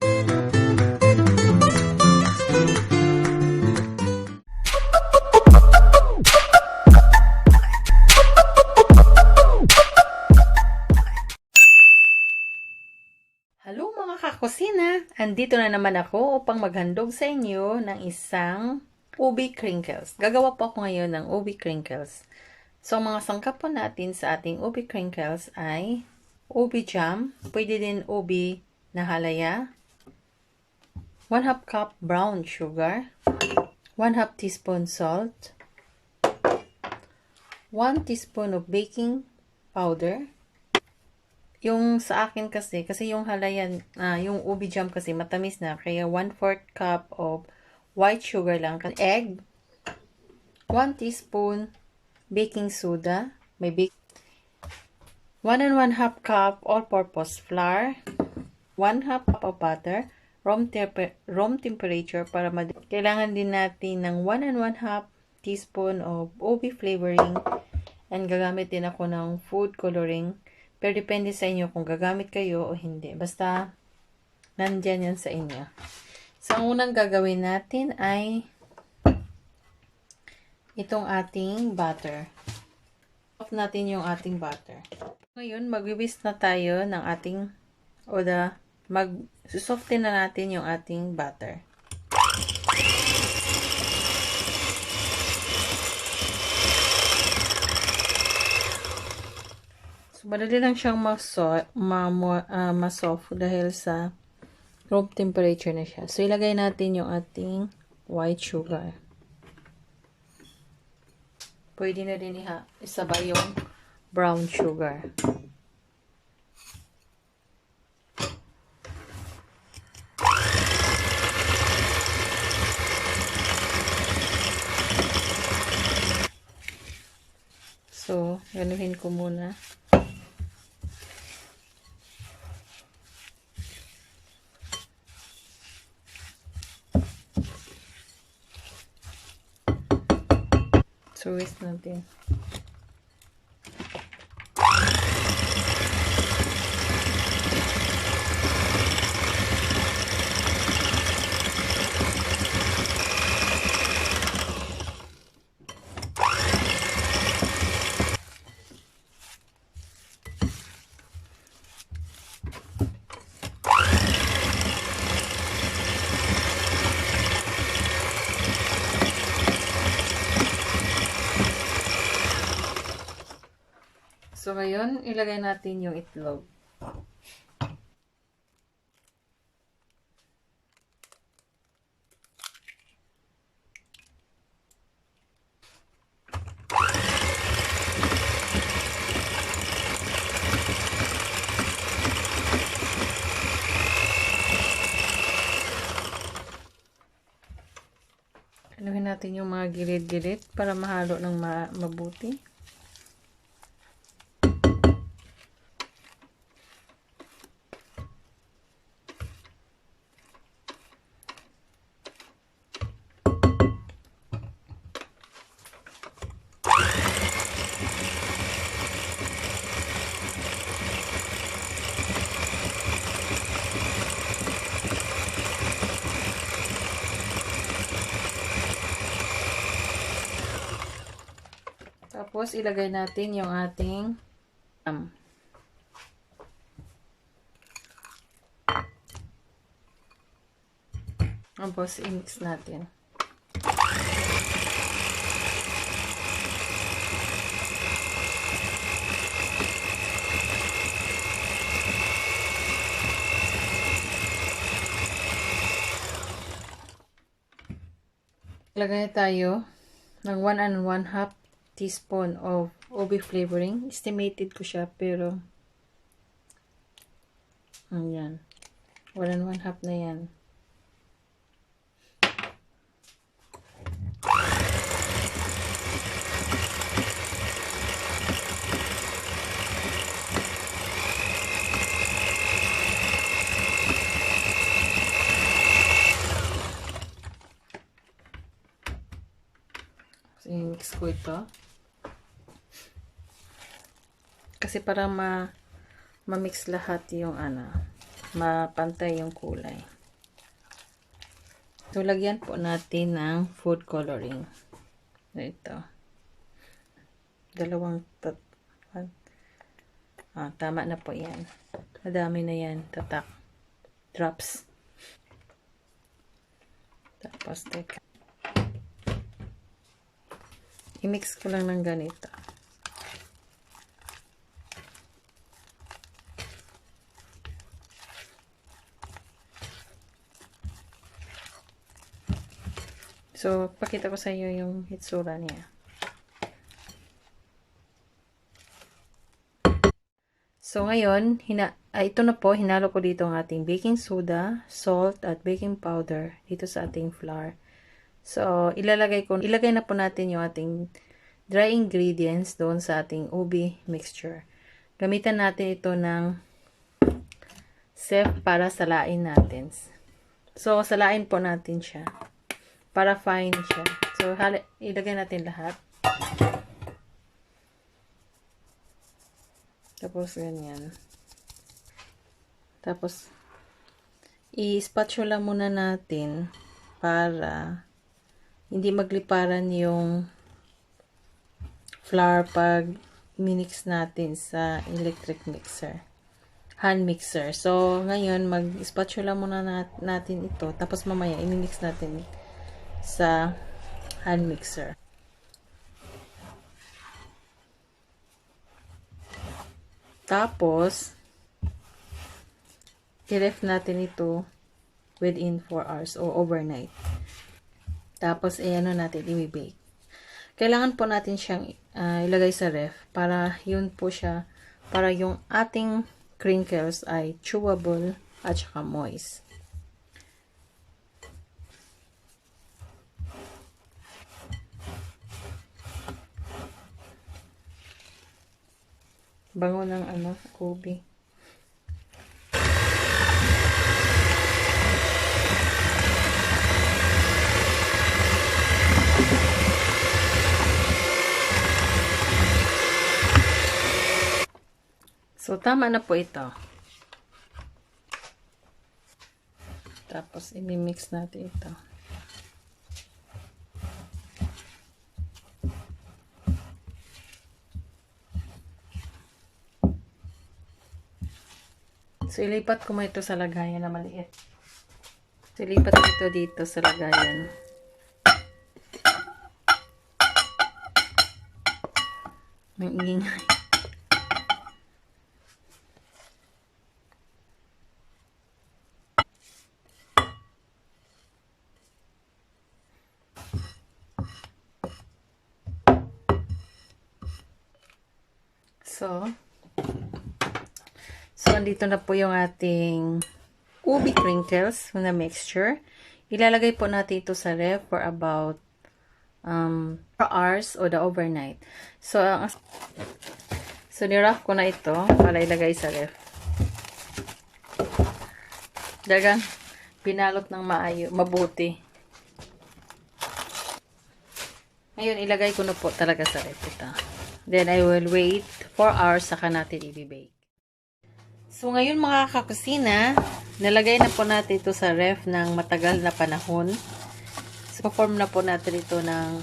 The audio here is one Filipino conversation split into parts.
Hello mga kakusina! Andito na naman ako upang maghandog sa inyo ng isang ubi crinkles. Gagawa po ako ngayon ng ubi crinkles. So, mga sangkap po natin sa ating ubi crinkles ay ubi jam, pwede din ubi na halaya, 1/2 cup brown sugar, 1/2 teaspoon salt, 1 teaspoon of baking powder. Yung sa akin kasi yung halayan, yung ubi jam kasi matamis na, kaya 1/4 cup of white sugar lang. Egg, 1 teaspoon baking soda, 1 and 1/2 cup all-purpose flour, 1/2 cup of butter, room temperature para kailangan din natin ng 1 and 1/2 teaspoon of ubi flavoring, and gagamit din ako ng food coloring. Pero depende sa inyo kung gagamit kayo o hindi. Basta, nandyan yan sa inyo. So, ang unang gagawin natin ay itong ating butter. Off natin yung ating butter. Ngayon, mag-whisk na tayo ng ating, mag-soften na natin yung ating butter. Madali lang siyang ma-soft dahil sa room temperature na siya. So, ilagay natin yung ating white sugar. Pwede na din isabay yung brown sugar. So, ganuhin ko muna. So, whisk natin. So, ngayon, ilagay natin yung itlog. Anuhin natin yung mga gilid-gilid para mahalo ng mabuti. Tapos, ilagay natin yung ating tapos, i-mix natin. Ilagay tayo ng 1 and 1/2 teaspoon of ubi flavoring. Estimated ko siya, pero ayan. 1 and 1/2 na yan. So, i-mix ko ito. Kasi para ma-mix lahat yung mapantay yung kulay. So, lagyan po natin ng food coloring. Ito. Tama na po yan. Madami na yan. Tatak. Drops. Tapos, teka. I-mix ko lang ng ganito. So, pakita ko sa iyo yung hitsura niya. So, ngayon, ito na po, hinalo ko dito ang ating baking soda, salt, at baking powder dito sa ating flour. So, ilagay na po natin yung ating dry ingredients doon sa ating ubi mixture. Gamitan natin ito ng chef para salain natin. So, salain po natin siya. Para fine siya. So, ilagay natin lahat. Tapos, ganyan. Tapos, i-spatula muna natin para hindi magliparan yung flour pag minix natin sa electric mixer. Hand mixer. So, ngayon, mag-spatula muna natin ito. Tapos, mamaya, i-mix natin sa hand mixer. Tapos, i-ref natin ito within 4 hours o overnight. Tapos, ano natin, i-bake. Kailangan po natin siyang ilagay sa ref para yun po siya, para yung ating crinkles ay chewable at saka moist. Bango ng ubi. So, tama na po ito. Tapos, i-mix natin ito. So, ilipat ko mo ito sa lagayan na maliit. So, ilipat ito dito sa lagayan. Ang ingay. So, andito na po yung ating ubi crinkles na mixture. Ilalagay po natin ito sa ref for about 4 hours o the overnight. So, niraf ko na ito para ilagay sa ref. Dagang pinalot ng mabuti. Ngayon, ilagay ko na po talaga sa ref ito. Then, I will wait 4 hours saka natin i-bake. So, ngayon mga kakusina, nalagay na po natin ito sa ref ng matagal na panahon. So, form na po natin ito ng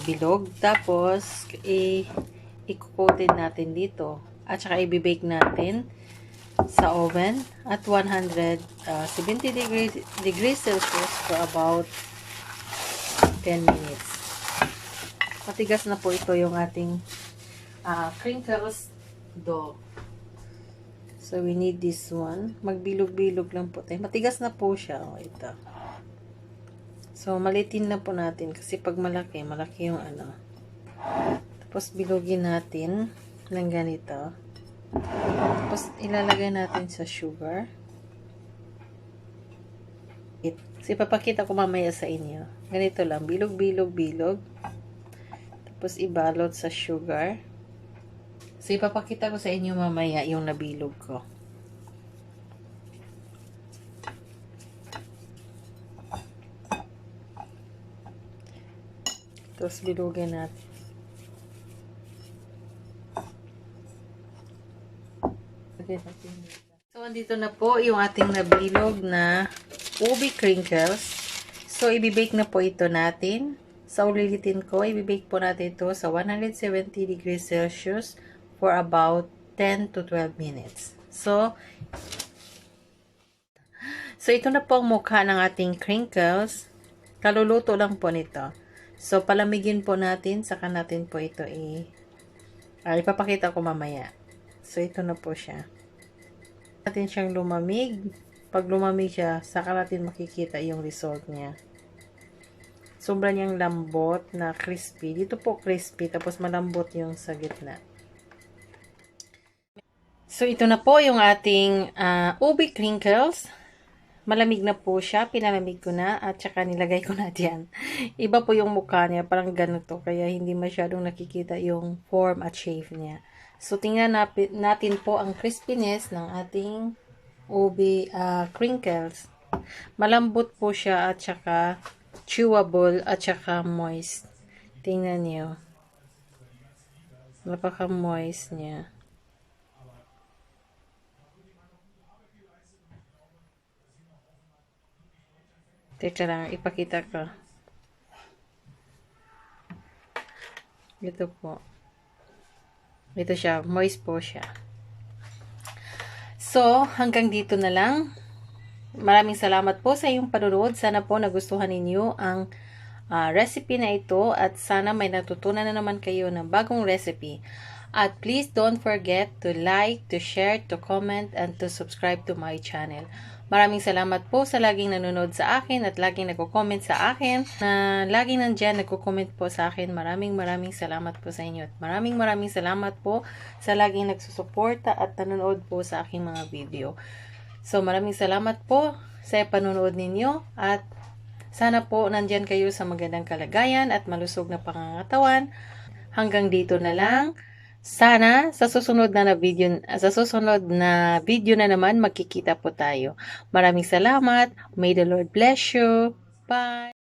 bilog. Tapos, i-coated natin dito. At saka i-bake natin sa oven at 170 degrees Celsius for about 10 minutes. Matigas na po ito yung ating crinkles dough. So, we need this one. Magbilog-bilog lang po tayo. Matigas na po siya. O, ito. So, malitin na po natin. Kasi pag malaki yung Tapos, bilogin natin ng ganito. Tapos, ilalagay natin sa sugar. Kasi, papakita ko mamaya sa inyo. Ganito lang. Bilog-bilog-bilog. Tapos, ibalot sa sugar. So, ipapakita ko sa inyo mamaya yung nabilog ko. Tapos, bilugin natin. So, andito na po yung ating nabilog na ubi crinkles. So, ibibake na po ito natin. Sa ulitin ko, ibibake po natin ito sa 170 degrees Celsius for about 10 to 12 minutes. So ito na po ang mukha ng ating crinkles. Kaluluto lang po nito. So, palamigin po natin, saka natin po ito ipapakita ko mamaya. So, ito na po siya. Natin siyang lumamig. Pag lumamig siya, saka natin makikita yung result niya. Sobra niyang lambot na crispy. Dito po crispy, tapos malambot yung sa gitna. So, ito na po yung ating ubi crinkles. Malamig na po siya, pinalamig ko na at saka nilagay ko na diyan. Iba po yung mukha niya, parang ganito, kaya hindi masyadong nakikita yung form at shape niya. So, tingnan natin po ang crispiness ng ating ubi crinkles. Malambot po siya at saka chewable at saka moist. Tingnan niyo. Napaka-moist niya. Teka lang, ipakita ko. Ito po. Ito siya, moist po siya. So, hanggang dito na lang. Maraming salamat po sa iyong panunood. Sana po nagustuhan ninyo ang recipe na ito at sana may natutunan na naman kayo ng bagong recipe. At please don't forget to like, to share, to comment, and to subscribe to my channel. Maraming salamat po sa laging nanonood sa akin at laging nagko-comment sa akin. Na laging nandyan nagko-comment po sa akin. Maraming salamat po sa inyo. At maraming salamat po sa laging nagsusuporta at nanonood po sa aking mga video. So maraming salamat po sa panonood ninyo at sana po nandyan kayo sa magandang kalagayan at malusog na pangangatawan. Hanggang dito na lang. Sana sa susunod na video na naman magkikita po tayo. Maraming salamat. May the Lord bless you. Bye.